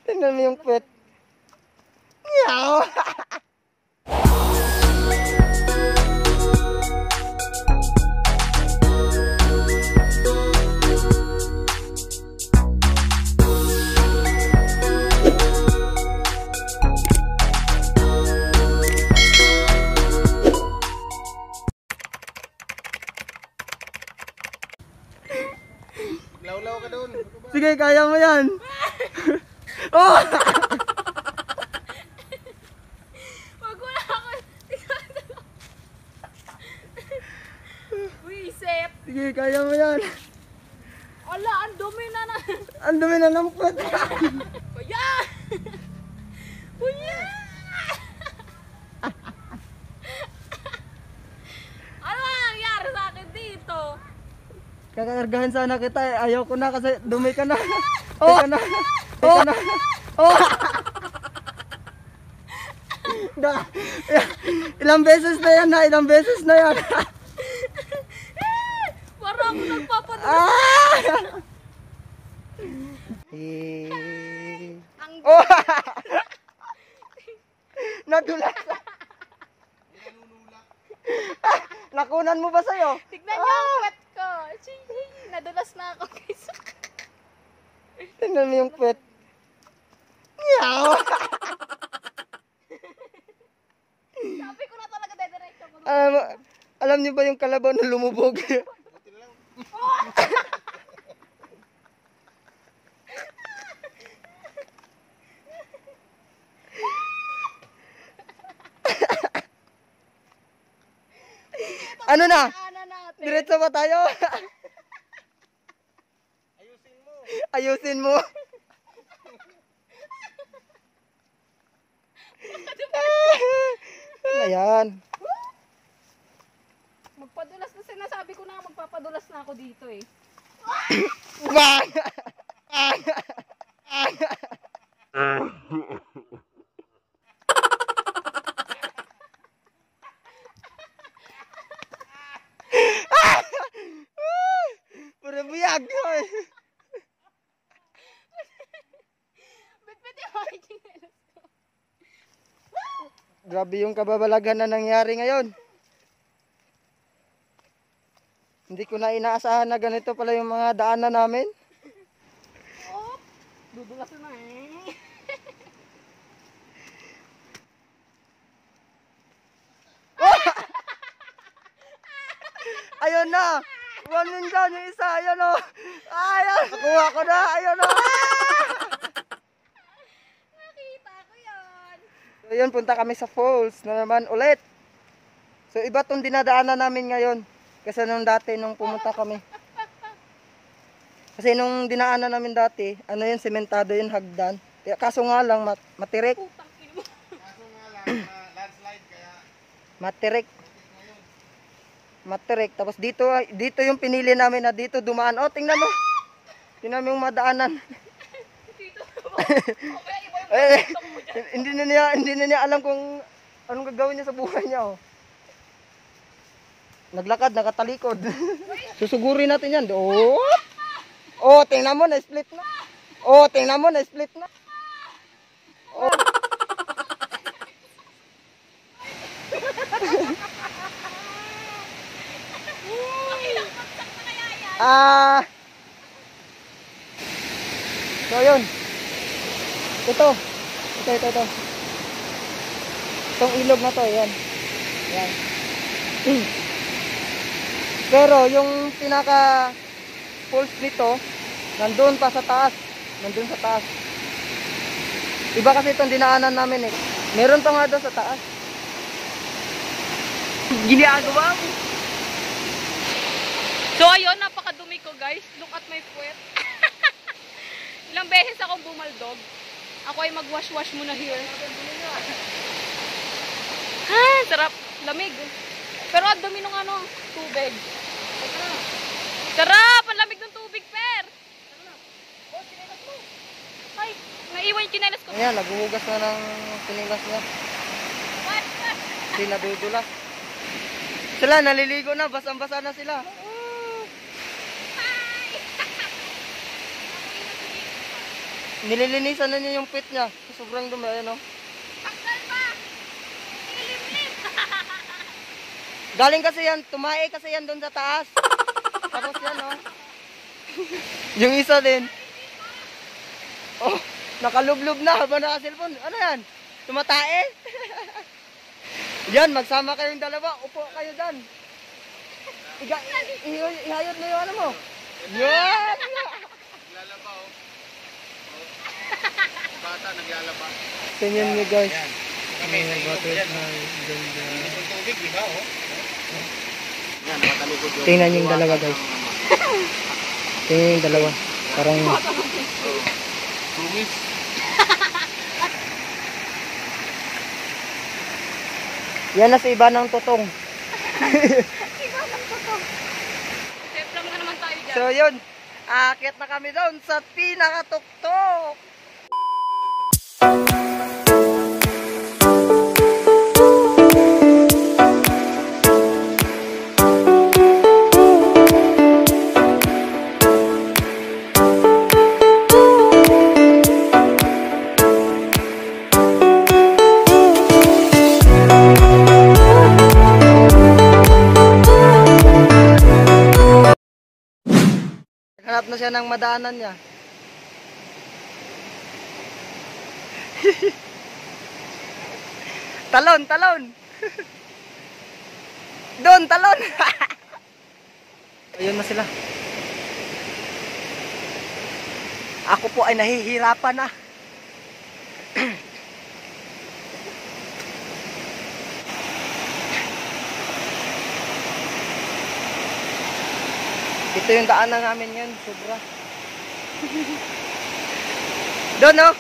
Tingnan mo yung puwet. Meow! Law-law ka doon. Sige, kaya mo yan. Oh! Wag mo na ako. Buisit. Sige, kaya mo yan. Ala, ang dumi na na. Ang dumi na ng puwet. Kuya! Kuya! Ano ba nangyari sa akin dito? Kakakargahan sana kita eh. Ayaw ko na kasi dumi ka na. Oh! Ka na. Oh! Ka na. Oh! Ilang beses na yan ha. Ilang beses na yan. Parang ako nagpapadala. Ah! Ang Oh! Nadulas. Nakunan mo ba sa'yo? tignan niyo ang puwet ko. Nadulas na ako guys. Tingnan mo yung puwet. Meow! Sabi ko na talaga dediretso ko. Alam niyo ba yung kalabaw na lumubog? Ano na? Ano natin? Diretso ba tayo? Ayusin mo. Ayusin mo. Ano yan? Magpadulas na sinasabi ko na nga, magpapadulas na ako dito eh. Bang! Pura buyag. Bit-bit yung mga chinelas ko. Grabe yung kababalagan na nangyari ngayon. Hindi ko na inaasahan na ganito pala yung mga daanan namin. Oh, dudulas na eh. Ayun na! One down yung isa, ayun o! Ayun! Nakuha ko na, ayun o! Nakita ko yan. So yun, punta kami sa falls na naman ulit. So iba tong dinadaanan namin ngayon. Kasi nung dati, nung pumunta kami. Kasi nung dinaanan namin dati, ano yun, sementado yun, hagdan. Kaso nga lang, matirik. Putang ina mo. Kaso nga lang, landslide kaya Matirik. Matirik. Tapos dito yung pinili namin na dito dumaan. Oh, tingnan mo. Tingnan mo yung madaanan. Dito. Okay, iba yung Eh, gusto mo dyan. hindi na niya alam kung anong gagawin niya sa buhay niya. Oh. Naglakad, nakatalikod. Susugurin natin yan. Oh! Oh, tingnan mo, na-split na. Oh, tingnan mo, na-split na. Oh. So yun. Ito. Itong ilog na to, yan. Yan. Pero yung pinaka falls nito, nandun pa sa taas. Nandun sa taas. Iba kasi itong dinaanan namin eh. Meron pa nga doon sa taas. Ginagawa mo. So ayun, napakadumi ko guys. Look at my puwet. Ilang beses akong bumaldog. Ako ay mag-wash-wash muna here. Ha, sarap. Lamig. Pero ang dumi nung ano, tubig. Sarap! Ang lamig ng tubig, Per! Ay, naiwan yung chinelas ko. Ayan, naghuhugas na ng sinilas niya. What? Hindi nadudulas. Sila, naliligo na. Basang-basa na sila. Hi! nililinisan na niya yung pit niya. Sobrang dumi, ayan o. Takdal pa! Ilimlim! Galing kasi yan, tumae kasi yan doon sa taas. Tapos yan o. Yung isa din. Oh, nakalublob na habang naka-cellphone. Ano yan? Tumatae? Yan, magsama kayong dalawa. Upo kayo dyan. Ihayot mo yung ano mo. Yan! Naglalaba oh. Bata naglalaba. Tingnan nyo guys. Kami sa iyo. Yung tubig, di ba oh? Yan, nakatalikod yung... Tingnan yung dalawa guys. Tingnan yung dalawa. Parang... Tumis. Yan na si iba ng tutong. Safe lang naman tayo dyan. So yun, aakyat na kami doon sa pinakatuktok. Hanap na siya ng madaanan niya. Talon, talon. Doon, talon. Ayun na sila. Ako po ay nahihirapan na. Ito yung daanan namin yun, sobra. Doon, no?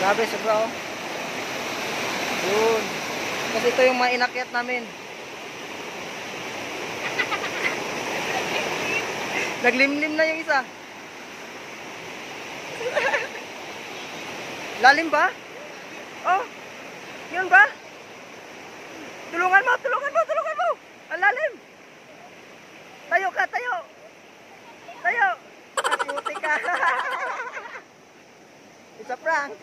Grabe, sobra, oh. Doon. Kasi ito yung mainakyat namin. Naglimlim na yung isa. Lalim ba? Oh, yun ba? Tulungan mo, tulungan mo, tulungan mo. Ang lalim. Tayo ka, tayo. Tayo. Puti ka. It's a prank.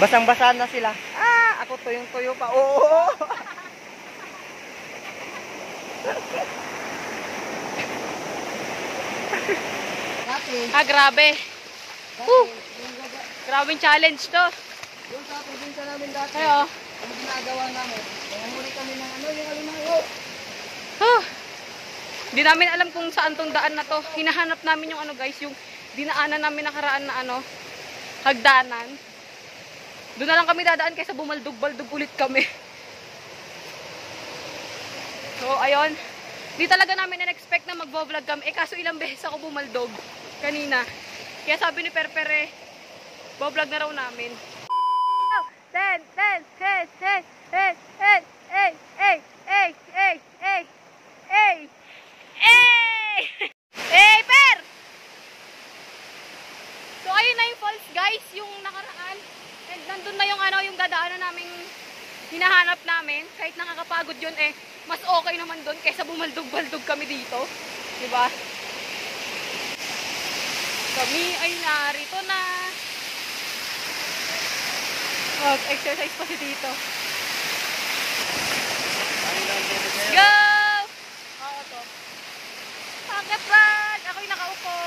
Basang-basa na sila. Ah, ako tuyong-tuyo pa. Oo. Grabe. Grabing challenge to. Yung sa probinsya namin dati, Ayo. ang ginagawa namin, nangamuli kami ng ano, yung alimango. Hindi namin alam kung saan tong daan na to. Hinahanap namin yung ano guys, yung dinaanan namin nakaraan na ano, hagdanan. Doon na lang kami dadaan kaysa bumaldog-baldog ulit kami. So, ayun. Di talaga namin in-expect na mag-vlog kami. Kaso ilang beses ako bumaldog kanina. Kaya sabi ni Perpere, vlog na raw namin. 10, 10, 10, 10, 10, 10, 10, Per! So, ayun na yung falls, guys, yung nakaraan. And nandun na yung ano, yung dadaanan naming hinahanap namin. Kahit nakakapagod yun, mas okay naman doon kaysa bumaldog-baldog kami dito. Diba? Kami ay narito na. Mag-exercise pa si dito. Let's go! Oo to. Bakit Brad? Ako'y nakaupo.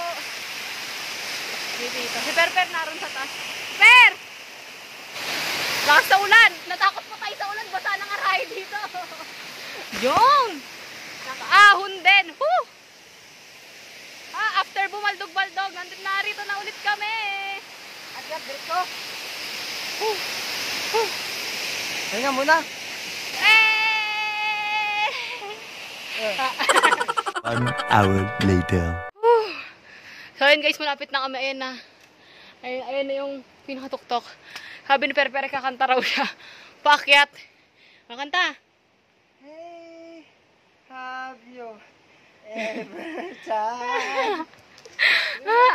Dito. Si Per naroon sa taas. Per! Lakas sa ulan. Natakot pa tayo sa ulan. Basa nang aray dito. Yung! Nakaahon din. Woo! After bumaldog-baldog, narito na ulit kami. At yan, dito. Hinga muna. One hour later. So ayun guys, malapit na kami. Ayan na. Ayan na yung pinakatuktok. Sabi ni Perpere, kakanta raw siya. Paakyat. Kakanta. Hey, have you ever tried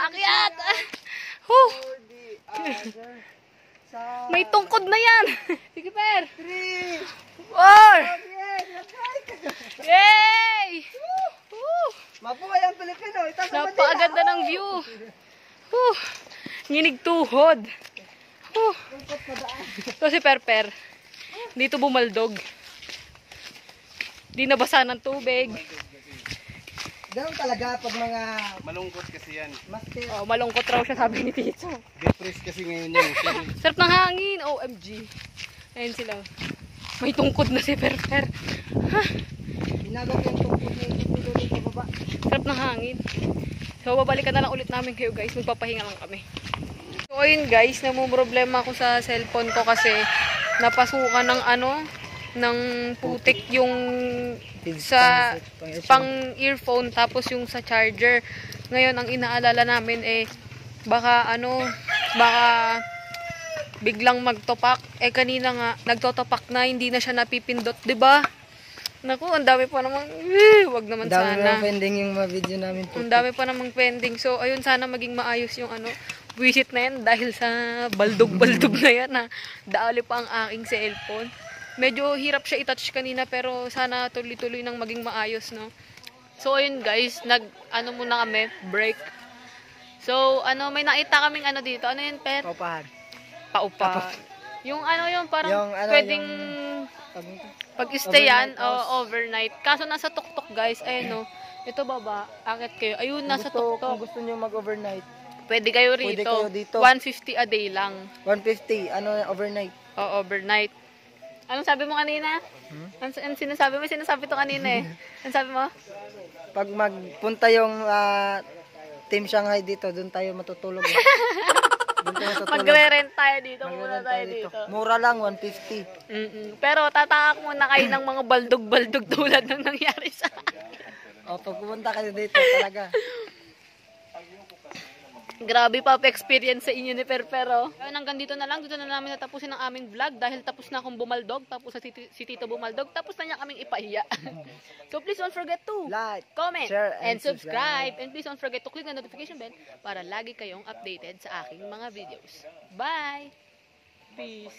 Akyat! for the other May tungkod na yan. Sige, Per. 3. 4. Yay! Woo! Mabuhay ang Pilipino. Ito sa Manila. Napakaganda ng view. Woo! Nginig tuhod. Woo! Ito si Per. Dito bumaldog. Di nabasa ng tubig. Ganun talaga pag mga Malungkot kasi yan. master. Oh, malungkot raw siya, sabi ni Tito. Depressed kasi ngayon yan. Sarap ng hangin. OMG. Ayun sila. May tungkod na si Per. Binagap yung tungkod na ito doon sa baba. Sarap ng hangin. So, babalikan na lang ulit namin kayo guys. Magpapahinga lang kami. So, ayun guys. Namumroblema ako sa cellphone ko kasi napasukan ng ng putik yung sa pang earphone tapos yung sa charger. Ngayon, ang inaalala namin baka biglang magtopak. Kanina nga, nagtotopak na, hindi na siya napipindot, 'di ba? Naku, ang dami pa namang, wag naman Dami sana. mo pending yung mga video namin. Ang dami pa namang pending. So, ayun, sana maging maayos yung visit na yan dahil sa baldog-baldog na yan na daali pa ang aking cellphone. Medyo hirap siya i-touch kanina pero sana tuloy-tuloy nang maging maayos, no? So, ayun guys, muna kami, break. So, may nakita kaming dito. Ano yun, Per? Paupahan. Paupa. Yung parang Yung pwedeng pag-stayan overnight o overnight. Kaso nasa tuktok guys, ayun no. Ito baba, akit kayo. Ayun, nasa Kung tuktok. gusto nyo mag-overnight, Pwede kayo Pwede rito. kayo dito. 150 a day lang. 150, overnight. O overnight. Anong sabi mo kanina? Ang sinasabi mo? Sinasabi to kanina eh. Anong sabi mo? Pag magpunta yung Team Shanghai dito, doon tayo matutulog. Doon tayo matutulog. Magre-rent tayo dito. Muna Magre-rent tayo dito. Mura lang, 150. Pero tatakak muna kayo ng mga baldog-baldog tulad ng nangyari sa O, pag pumunta kayo dito, talaga. Grabe pa experience sa inyo ni Perpero. Hanggang dito na lang. Dito na namin natapusin ang aming vlog dahil tapos na akong bumaldog. Tapos na si Tito bumaldog. Tapos na niya kaming ipahiya. So please don't forget to Like, comment, share, and subscribe. And please don't forget to click the notification bell para lagi kayong updated sa aking mga videos. Bye! Peace!